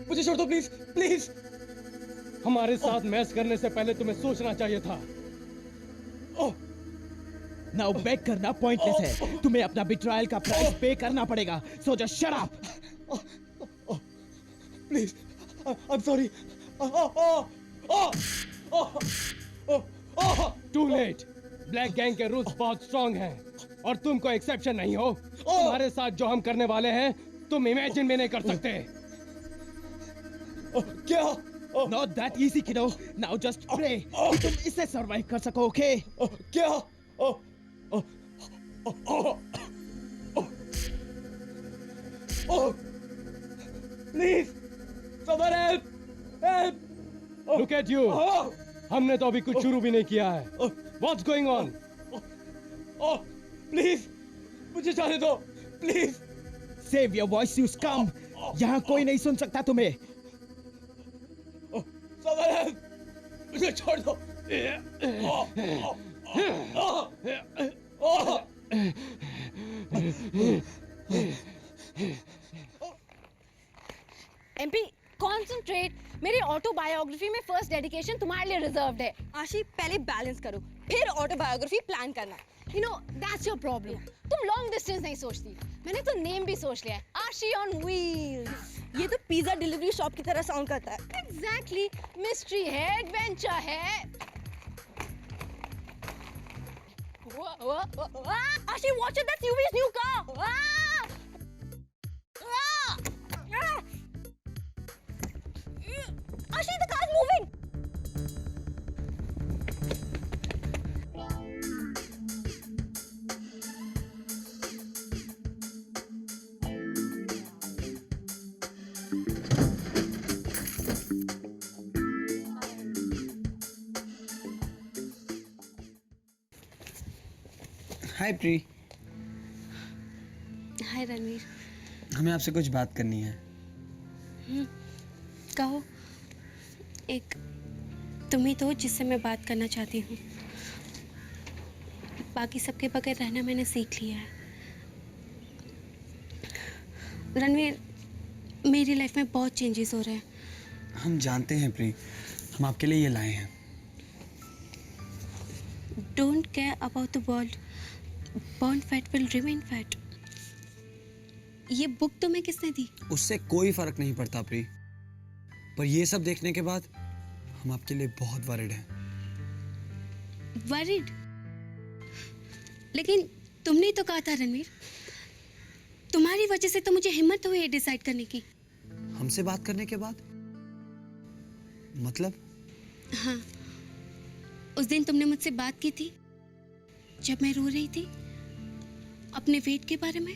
मुझे छोड़ दो प्लीज प्लीज। हमारे साथ मैच करने से पहले तुम्हें सोचना चाहिए था। नाउ बैक करना पॉइंटलेस है। तुम्हें अपना बिट्रायल का प्राइस पे करना पड़ेगा। So just shut up. Please I am sorry. Too late. Black gang के रूल्स बहुत स्ट्रांग हैं और तुम कोई एक्सेप्शन नहीं हो। तुम्हारे साथ जो हम करने वाले हैं तुम इमेजिन भी नहीं कर सकते। क्या? Not that easy, kiddo. Now just pray कि तुम इसे सरवाइव कर सको, okay? क्या? Please, someone help! Help! Look at you. हमने तो अभी कुछ शुरू भी नहीं किया है। What's going on? Please, मुझे जाने दो, please. Save your voice, you scum. यहाँ कोई नहीं सुन सकता तुम्हें। Someone help! मुझे छोड़ दो। MP concentrate. मेरी ऑटोबायोग्राफी में फर्स्ट डेडिकेशन तुम्हारे लिए रिजर्व्ड है। आशी पहले बैलेंस करो फिर ऑटोबायोग्राफी प्लान करना। You know that's your problem. तुम लॉन्ग डिस्टेंस नहीं सोचती। मैंने तो नेम भी सोच लिया है, आशी ऑन व्हील्स। ये तो पिज्जा डिलीवरी शॉप की तरह साउंड करता है। एग्जैक्टली। मिस्ट्री है, एडवेंचर है। आशी वॉच इट, दैट्स यूवी's new car. Ashi, the car's moving! Hi प्री। हाय रणवीर। हमें आपसे कुछ बात करनी है। कहो। एक तुम ही तो जिससे मैं बात करना चाहती हूँ। बाकी सबके बगैर रहना मैंने सीख लिया है। रणवीर, मेरी लाइफ में बहुत चेंजेस हो रहे हैं। हम जानते हैं प्री, हम आपके लिए ये लाए हैं। Don't care about the world, born fat will remain fat. ये बुक तुम्हें किसने दी? उससे कोई फर्क नहीं पड़ता प्री, पर ये सब देखने के बाद हम आपके लिए बहुत वरिड हैं। वरिड? लेकिन तुमने तो कहा था रणवीर, तुम्हारी वजह से तो मुझे हिम्मत हुई है डिसाइड करने की। हमसे बात करने के बाद? मतलब? हाँ, उस दिन तुमने मुझसे बात की थी जब मैं रो रही थी अपने वेट के बारे में।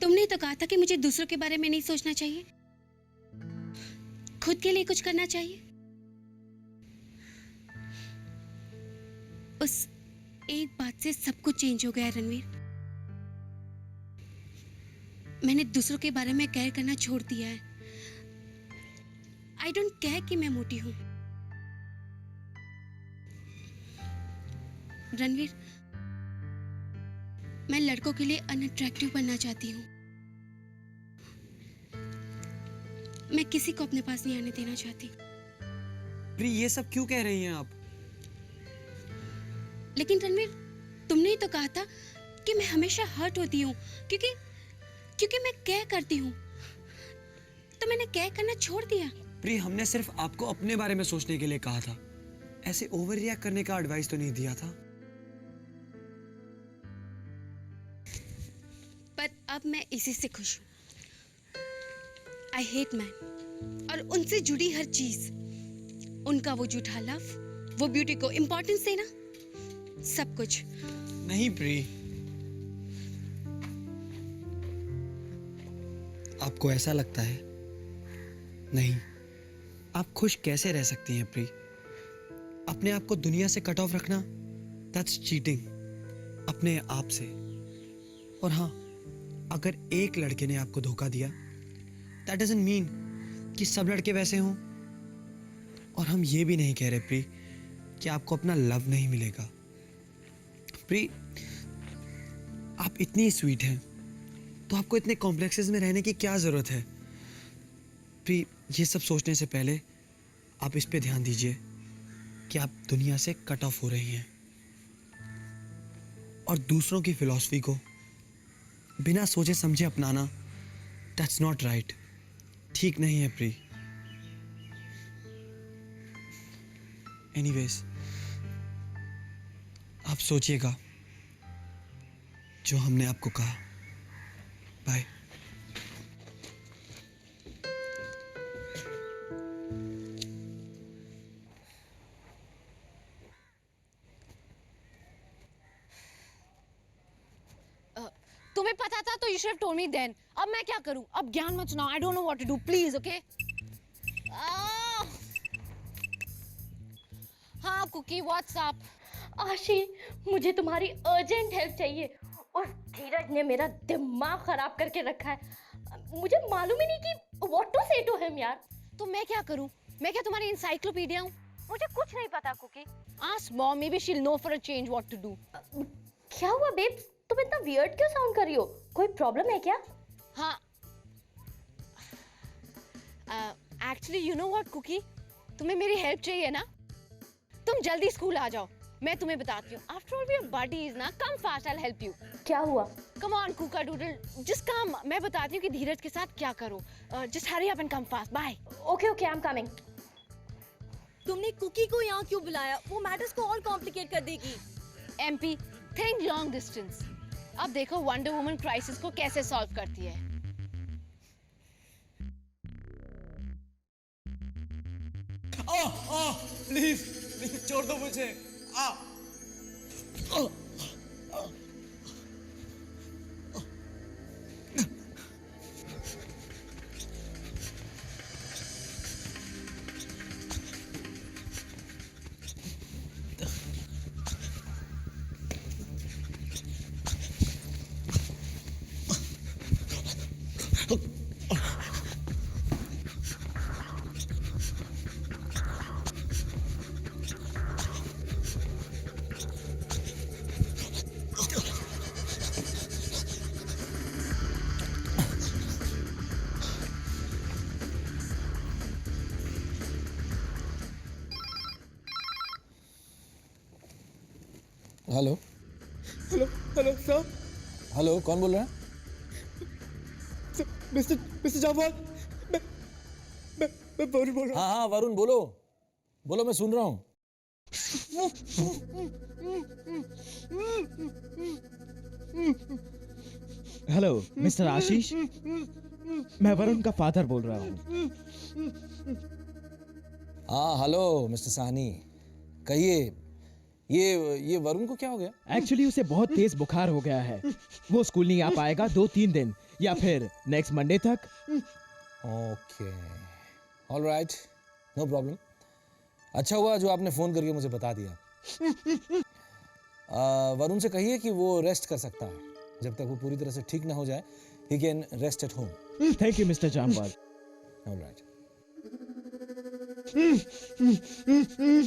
तुमने तो कहा था कि मुझे दूसरों के बारे में नहीं सोचना चाहिए, खुद के लिए कुछ करना चाहिए। उस एक बात से सब कुछ चेंज हो गया रणवीर। मैंने दूसरों के बारे में केयर करना छोड़ दिया है। आई डोंट केयर कि मैं मोटी हूं। रणवीर, मैं लड़कों के लिए अनअट्रैक्टिव बनना चाहती हूँ। मैं किसी को अपने पास नहीं आने देना चाहती। प्री, ये सब क्यों कह रही हैं आप? लेकिन रणवीर, तुमने ही तो कहा था कि मैं हमेशा हर्ट होती हूँ क्योंकि मैं केयर करती हूँ, तो मैंने केयर करना छोड़ दिया। प्री, हमने सिर्फ आपको अपने बारे में सोचने के लिए कहा था, ऐसे ओवर रिएक्ट करने का एडवाइस तो नहीं दिया था। पर अब मैं इसी से खुश हूँ। आई हेट मैन और उनसे जुड़ी हर चीज, उनका वो झूठा लव, वो ब्यूटी को इंपॉर्टेंस देना, सब कुछ। नहीं प्री, आपको ऐसा लगता है? नहीं, आप खुश कैसे रह सकती हैं प्री? अपने आप को दुनिया से कट ऑफ रखना, दैट्स चीटिंग अपने आप से। और हाँ, अगर एक लड़के ने आपको धोखा दिया, दैट डजंट मीन कि सब लड़के वैसे हों। और हम ये भी नहीं कह रहे प्री कि आपको अपना लव नहीं मिलेगा। प्री, आप इतनी स्वीट हैं तो आपको इतने कॉम्प्लेक्सेस में रहने की क्या ज़रूरत है? प्री, ये सब सोचने से पहले आप इस पे ध्यान दीजिए कि आप दुनिया से कट ऑफ हो रही हैं और दूसरों की फिलॉसफी को बिना सोचे समझे अपनाना दैट्स नॉट राइट। ठीक नहीं है प्री। एनीवेज, आप सोचिएगा जो हमने आपको कहा। बाय। तुम्हें पता था तो you should have told me then. अब मैं क्या करूं? अब ज्ञान मत सुनाओ। I don't know what to do, please. Okay? हाँ कुकी, व्हाट्स अप? आशी, मुझे तुम्हारी अर्जेंट हेल्प चाहिए। उस धीरज ने मेरा दिमाग खराब करके रखा है। मुझे मालूम ही नहीं कि व्हाट टू से टू हिम यार। तो मैं क्या करूं? मैं क्या तुम्हारी एनसाइक्लोपीडिया हूं? मुझे कुछ नहीं पता Cookie. Ask mom, may be she will know for a change what to do. क्या हुआ बेब्स? तुम इतना वियर्ड क्यों साउंड कर रही हो? कोई प्रॉब्लम है क्या? हाँ, actually you know what Cookie, तुम्हें मेरी हेल्प चाहिए ना? तुम जल्दी स्कूल आ जाओ, मैं तुम्हें बताती हूँ। After all we are buddies ना। Come fast, I will help you. क्या हुआ? कम ऑन कुका डूडल, जस्ट कम। मैं बताती हूँ कि धीरज के साथ क्या करो। Just hurry up and come fast. Bye. Okay okay, I am coming. तुमने कुकी को यहाँ क्यों बुलाया? वो मैटर्स को और कॉम्प्लिकेट कर देगी। MP, think long distance. अब देखो वंडर वुमन क्राइसिस को कैसे सॉल्व करती है। प्लीज प्लीज छोड़ दो मुझे। Hello hello hello sir. Hello, कौन बोल रहा है? मिस्टर जावाद, मैं वरुण बोल रहा हाँ हाँ वरुण, बोलो बोलो, मैं सुन रहा हूँ। हेलो मिस्टर आशीष, मैं वरुण का फादर बोल रहा हूँ। हाँ हेलो मिस्टर साहनी, कहिए, ये वरुण को क्या हो गया? एक्चुअली उसे बहुत तेज बुखार हो गया है। वो स्कूल नहीं आ पाएगा 2-3 दिन, या फिर नेक्स्ट मंडे तक। Okay, alright, no problem. अच्छा हुआ जो आपने फोन करके मुझे बता दिया। वरुण से कहिए कि वो रेस्ट कर सकता है जब तक वो पूरी तरह से ठीक ना हो जाए। He can rest at home. Thank you mister Jamwal. Alright.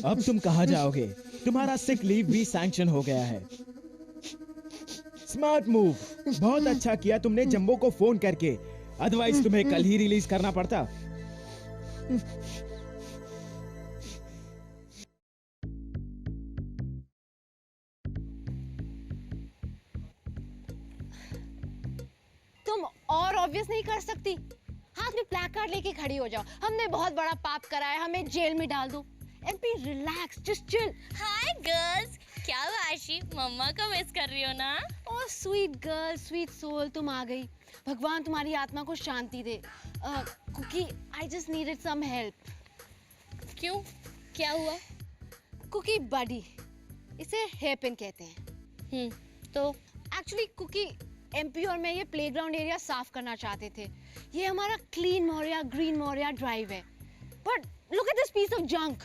अब तुम कहाँ जाओगे? तुम्हारा सिक लीव भी सैंक्शन हो गया है। स्मार्ट मूव, बहुत अच्छा किया तुमने जंबो को फोन करके, अदरवाइज तुम्हें कल ही रिलीज करना पड़ता। तुम और ऑब्वियस नहीं कर सकती? हाथ में प्लैकार्ड लेके खड़ी हो जाओ। हमने बहुत बड़ा पाप करा है, हमें जेल में डाल दो। MP relax, just chill. Hi girls, क्या हुआ आशी? मम्मा को मिस कर रही हो ना? Oh sweet girl, sweet soul, तुम आ गई। भगवान तुम्हारी आत्मा को शांति दे। Cookie, I just needed some help. क्यों, क्या हुआ? कुकी बडी, इसे हेयरपिन कहते हैं। तो एक्चुअली कुकी, एमपी और मैं ये प्लेग्राउंड एरिया साफ करना चाहते थे। ये हमारा clean Moria green Moria drive है, but look at this piece of junk.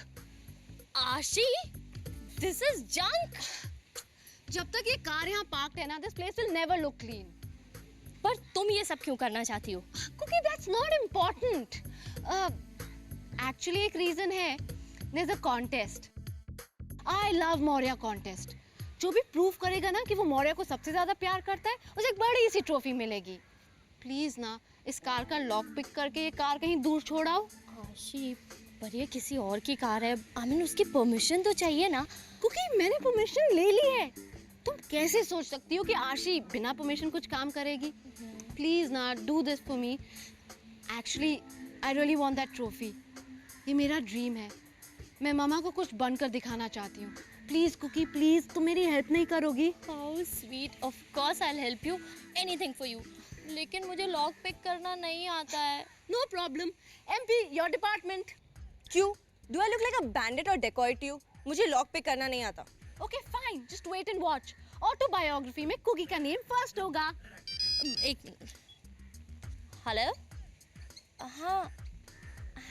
Ashi, this is junk. जब तक ये कार यहाँ पार्क्ड है ना, this place will never look clean. पर तुम ये सब क्यों करना चाहती हो? Cookie, that's not important. Actually एक रीजन है। there's a contest. I love Maurya contest. जो भी प्रूव करेगा ना कि वो मौर्या को सबसे ज्यादा प्यार करता है, उसे एक बड़ी सी ट्रॉफी मिलेगी. प्लीज ना इस कार का लॉक पिक करके ये कार कहीं दूर छोड़ाओ. आशी, पर ये किसी और की कार है. आमिन, उसकी परमिशन तो चाहिए ना. क्योंकि मैंने परमिशन ले ली है. तुम कैसे सोच सकती हो कि आशी बिना परमिशन कुछ काम करेगी? प्लीज ना do this for me. Actually I really want that trophy. ये मेरा ड्रीम है. मैं मामा को कुछ बनकर दिखाना चाहती हूँ. प्लीज कुकी, प्लीज तुम मेरी हेल्प नहीं करोगी? How sweet. Of course I will help you. Anything for you. लेकिन मुझे लॉक पिक करना नहीं आता है. No problem. एमपी योर डिपार्टमेंट. क्यों? Do I look like a bandit और डेकॉय टू यू? मुझे लॉक पिक करना नहीं आता. Okay fine, just wait and watch. Autobiography में कुकी का नेम फर्स्ट होगा. एक मिनट. हेलो. हाँ.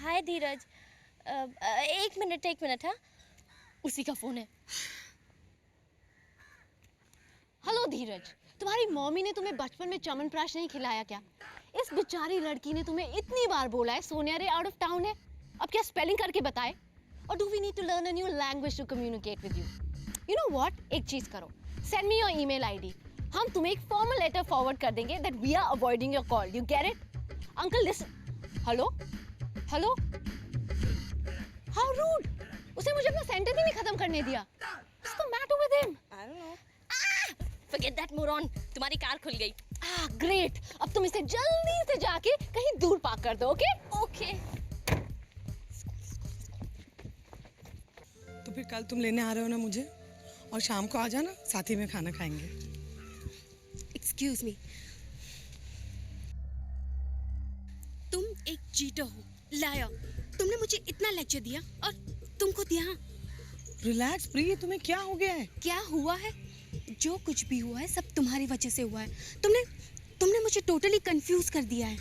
हाय धीरज. एक मिनट. हाँ, उसी का फोन है. हेलो धीरज, तुम्हारी मम्मी ने तुम्हें बचपन में च्यवनप्राश नहीं खिलाया क्या? इस बेचारी लड़की ने तुम्हें इतनी बार बोला है सोनिया रे आउट ऑफ टाउन है. अब क्या स्पेलिंग करके बताए? और do we need to learn a new language to communicate with you? You know what, एक चीज करो, send me your email ID. हम तुम्हें एक फॉर्मल लेटर फॉरवर्ड कर देंगे that we are avoiding your call. You get it? Uncle listen. Hello. How rude. उसे मुझे अपना सेंटेंस ही नहीं खत्म करने दिया. What's the matter with him? I don't know. Forget that moron. तुम्हारी कार खुल गई. ग्रेट. अब तुम इसे जल्दी से जाके कहीं दूर पार्क कर दो. Okay okay. तो फिर कल तुम लेने आ रहे हो ना मुझे, और शाम को आ जाना, साथ ही में खाना खाएंगे. Excuse me. तुम एक चीटर हो, लायर. तुमने मुझे इतना लेक्चर दिया और तुम खुद यहाँ. रिलैक्स प्रिय, तुम्हें क्या हो गया है? क्या हुआ है? जो कुछ भी हुआ है सब तुम्हारी वजह से हुआ है. तुमने मुझे टोटली कंफ्यूज कर दिया है.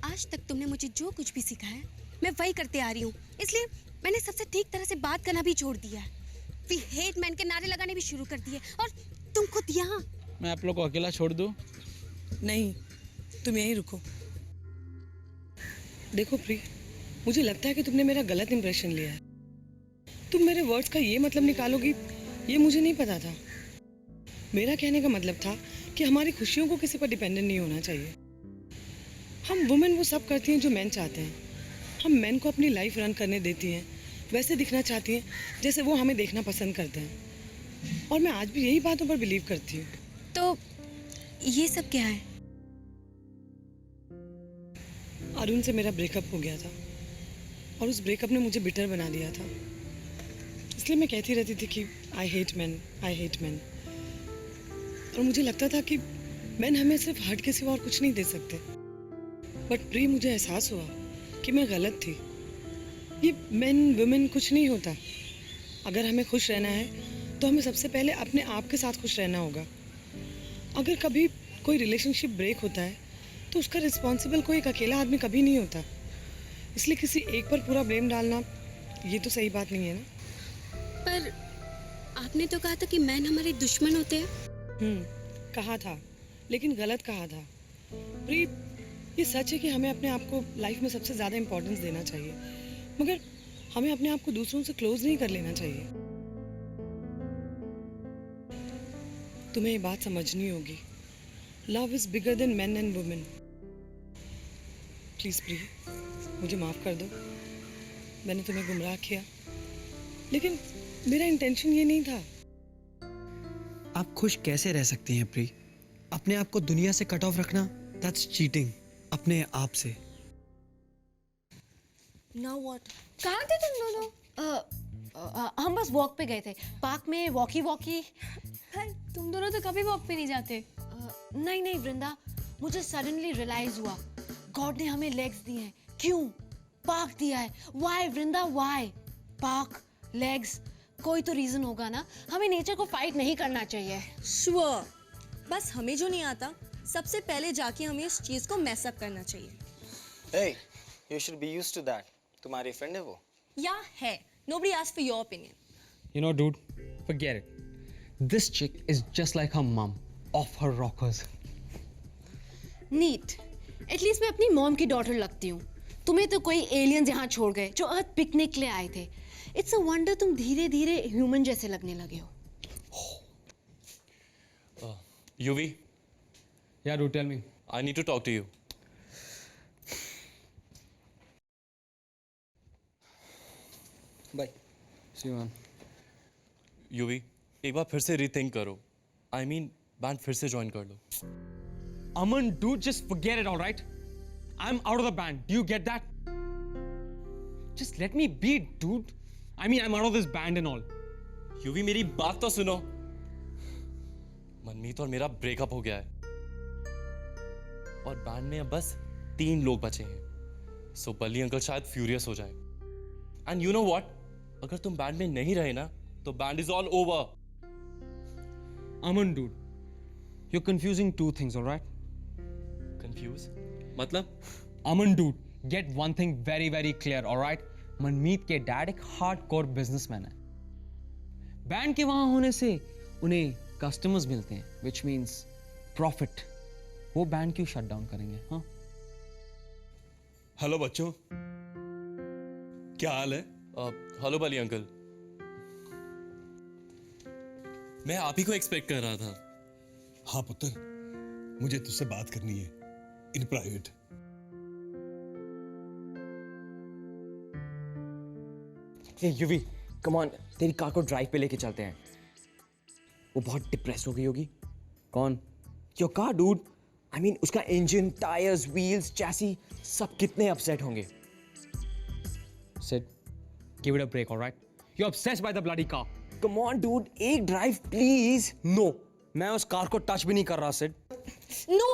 आज तक तुमने मुझे जो कुछ भी सिखाया है मैं वही करते आ रही हूँ. इसलिए मैंने सबसे ठीक तरह से बात करना भी छोड़ दिया है. वी हेट मैन के नारे लगाने भी शुरू कर दिए. और तुम खुद यहाँ. मैं आप लोग को अकेला छोड़ दूं? नहीं, तुम यहीं रुको. देखो प्रिय, मुझे लगता है कि तुमने मेरा गलत इंप्रेशन लिया है. तुम मेरे वर्ड्स का ये मतलब निकालोगी, ये मुझे नहीं पता था. मेरा कहने का मतलब था कि हमारी खुशियों को किसी पर डिपेंडेंट नहीं होना चाहिए. हम वुमेन वो सब करती हैं जो मेन चाहते हैं. हम मेन को अपनी लाइफ रन करने देती हैं, वैसे दिखना चाहती हैं जैसे वो हमें देखना पसंद करते हैं. और मैं आज भी यही बातों पर बिलीव करती हूँ. तो ये सब क्या है? अरुण से मेरा ब्रेकअप हो गया था और उस ब्रेकअप ने मुझे बिटर बना दिया था. इसलिए मैं कहती रहती थी कि आई हेट मैन. और मुझे लगता था कि मैन हमें सिर्फ हर्ट के सिवा और कुछ नहीं दे सकते. बट प्री, मुझे एहसास हुआ कि मैं गलत थी. ये मैन वुमेन कुछ नहीं होता. अगर हमें खुश रहना है तो हमें सबसे पहले अपने आप के साथ खुश रहना होगा. अगर कभी कोई रिलेशनशिप ब्रेक होता है तो उसका रिस्पॉन्सिबल कोई एक अकेला आदमी कभी नहीं होता. इसलिए किसी एक पर पूरा ब्लेम डालना ये तो सही बात नहीं है ना. पर आपने तो कहा था कि मैन हमारे दुश्मन होते हैं. कहा था, लेकिन गलत कहा था. प्री, ये सच है कि हमें अपने आप को लाइफ में सबसे ज़्यादा इम्पोर्टेंस देना चाहिए, मगर हमें अपने आप को दूसरों से क्लोज नहीं कर लेना चाहिए. तुम्हें ये बात समझनी होगी. Love is bigger than main and women. Please प्रिय, मुझे माफ कर दो. मैंने तुम्हें गुमराह किया, लेकिन मेरा इंटेंशन ये नहीं था. आप खुश कैसे रह सकती हैं प्री? अपने आप को दुनिया से कट ऑफ रखना, दैट्स चीटिंग. अपने आप से. Now what? कहाँ थे तुम दोनों? हम बस वॉक पे गए थे, पार्क में. वॉकी. तुम दोनों तो कभी वॉक पे नहीं जाते. नहीं वृंदा, मुझे सडनली रियलाइज हुआ गॉड ने हमें लेग्स दिए हैं. क्यों? पार्क दिया है. Why Vrinda, why? Park, legs, कोई तो रीजन होगा ना. हमें नेचर को फाइट नहीं करना चाहिए. Sure. बस हमें जो नहीं आता सबसे पहले जाके हमें इस चीज को मैस अप करना चाहिए. Hey, you should be used to that. तुम्हारी फ्रेंड है वो? या है. Nobody asked for your opinion. You know, dude, forget it. This chick is just like her mom, off her rockers. Neat. At least मैं अपनी mom की daughter लगती हूँ. तुम्हें तो कोई एलियंस यहाँ छोड़ गए जो अर्थ पिकनिक ले आए थे. इट्स अ वंडर तुम धीरे धीरे ह्यूमन जैसे लगने लगे हो. Yuvi, Yeah, dude, tell me. I need to talk to you. Bye see you ma'am. Yuvi, एक बार फिर से रीथिंक करो. I mean, बैंड फिर से ज्वाइन कर लो. Aman, dude, just forget it, all right? I'm out of the band. Do you get that? Just let me be, dude. I mean, I'm out of this band and all. Yuvi, मेरी बात तो सुनो. मनमीत और मेरा breakup हो गया है और बैंड में अब बस 3 लोग बचे हैं. सो बल्ली अंकल शायद फ्यूरियस हो जाए. एंड यू नो व्हाट, अगर तुम बैंड में नहीं रहे ना तो band is all over. Aman, dude, you're confusing two things, all right? Confuse मतलब? Aman, dude, get one thing very, very clear, all right? मनमीत के डैड एक हार्डकोर बिजनेसमैन है. बैंड के वहां होने से उन्हें कस्टमर्स मिलते हैं, which means profit. वो बैंड क्यों शट डाउन करेंगे? हाँ. हेलो बच्चों, क्या हाल है? हेलो बल्ली अंकल. मैं आप ही को एक्सपेक्ट कर रहा था. हाँ पुत्र, मुझे तुझसे बात करनी है in private. Hey Yuvi, come on, तेरी कार को ड्राइव पे लेके चलते हैं. वो बहुत डिप्रेस हो गई होगी. कौन? Your car, dude. I mean, उसका इंजन, टायर्स, व्हील्स, चैसी सब कितने अपसेट होंगे. Sid, give it a break, all right? You're obsessed by the bloody car. Come on, dude. एक ड्राइव प्लीज. नो, मैं उस कार को टच भी नहीं कर रहा सिड. नो.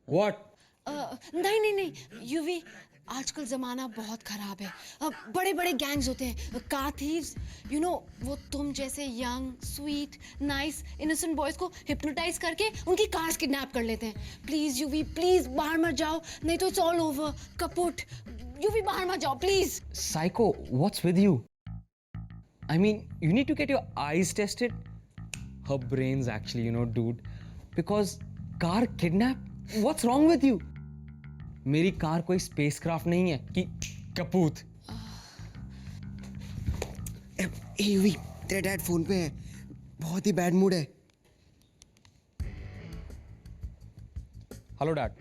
What? नहीं नहीं नहीं यूवी, आजकल जमाना बहुत खराब है. बड़े बड़े गैंग्स होते हैं, कार थीव्स, यू नो. वो तुम जैसे young, sweet, nice, innocent boys को हिप्नोटाइज करके उनकी कार्स किडनैप कर लेते हैं. प्लीज यूवी, प्लीज बाहर मत जाओ, नहीं तो इट्स ऑल ओवर. कपुट. यूवी बाहर मत जाओ please. Psycho, what's with you? I mean, you need to get your eyes tested. Her brains actually, you know, dude. Because car kidnap? What's wrong with you? मेरी car कोई spacecraft नहीं है कि कपूत. ए यूवी, तेरा डैड फोन पे है. बहुत ही बैड मूड है. Hello dad.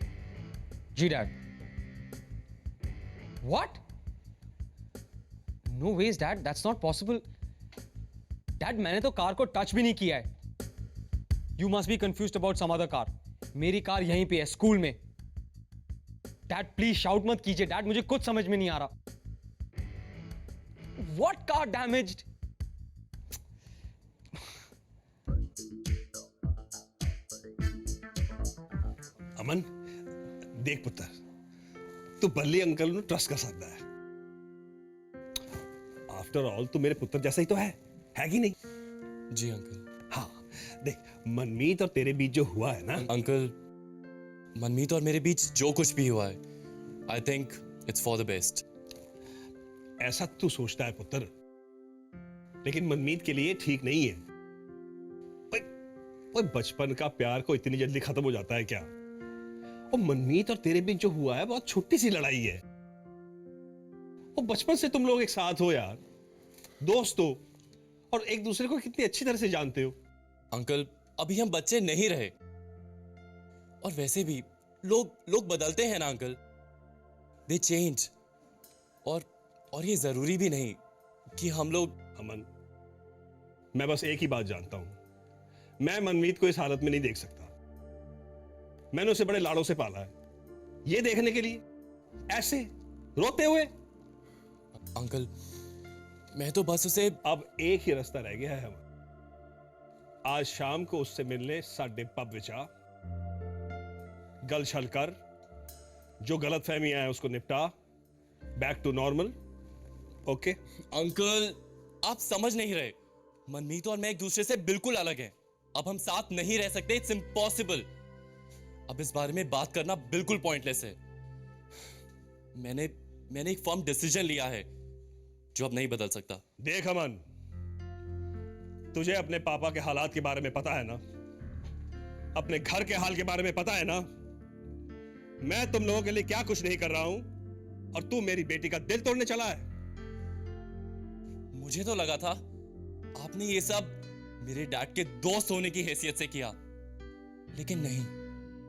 जी dad. What? No ways, Dad. That's not possible. Dad, मैंने तो कार को टच भी नहीं किया है. You must be confused about some other car. मेरी कार यहीं पे है, स्कूल में. Dad, please shout मत कीजिए. Dad, मुझे कुछ समझ में नहीं आ रहा. What car damaged? अमन, देख पुत्र, तू बल्ली अंकल ਨੂੰ ट्रस्ट कर सकता है. आफ्टर ऑल तू मेरे पुत्र जैसा ही तो है कि नहीं? जी अंकल. हाँ, देख मनमीत और तेरे बीच जो हुआ है ना. अंकल, मनमीत और मेरे बीच जो कुछ भी हुआ है, I think it's for the best. ऐसा तू सोचता है पुत्र, लेकिन मनमीत के लिए ठीक नहीं है. ओए, बचपन का प्यार को इतनी जल्दी खत्म हो जाता है क्या? और मनमीत और तेरे बीच जो हुआ है बहुत छोटी सी लड़ाई है. और बचपन से तुम लोग एक साथ हो यार, दोस्त हो, और एक दूसरे को कितनी अच्छी तरह से जानते हो. अंकल, अभी हम बच्चे नहीं रहे. और वैसे भी लोग बदलते हैं ना अंकल. दे चेंज. और ये जरूरी भी नहीं कि हम लोग. अमन, मैं बस एक ही बात जानता हूं, मैं मनमीत को इस हालत में नहीं देख सकता. मैंने उसे बड़े लाड़ों से पाला है, ये देखने के लिए ऐसे रोते हुए. अंकल, मैं तो बस उसे. अब एक ही रास्ता रह गया है हमें. आज शाम को उससे मिलने साडे पब विच आ. गल छल कर, जो गलत फहमियां हैं उसको निपटा. Back to normal. Okay? Uncle, आप समझ नहीं रहे. मनमीत और मैं एक दूसरे से बिल्कुल अलग हैं. अब हम साथ नहीं रह सकते. It's impossible. अब इस बारे में बात करना बिल्कुल पॉइंटलेस है. मैंने एक फर्म डिसीजन लिया है जो अब नहीं बदल सकता. देख अमन, तुझे अपने पापा के हालात के बारे में पता है ना, अपने घर के हाल के बारे में पता है ना. मैं तुम लोगों के लिए क्या कुछ नहीं कर रहा हूं, और तू मेरी बेटी का दिल तोड़ने चला है. मुझे तो लगा था आपने ये सब मेरे डैड के दोस्त होने की हैसियत से किया, लेकिन नहीं,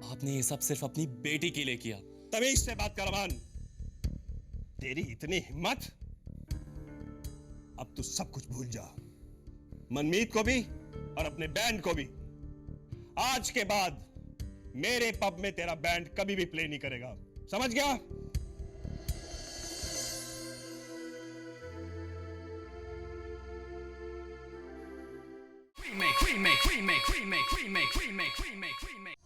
आपने ये सब सिर्फ अपनी बेटी के लिए किया। तमीज से बात कर अमान। तेरी इतनी हिम्मत, अब तू सब कुछ भूल जा, मनमीत को भी और अपने बैंड को भी। आज के बाद मेरे पब में तेरा बैंड कभी भी प्ले नहीं करेगा, समझ गया? remake, remake, remake, remake, remake, remake, remake, remake.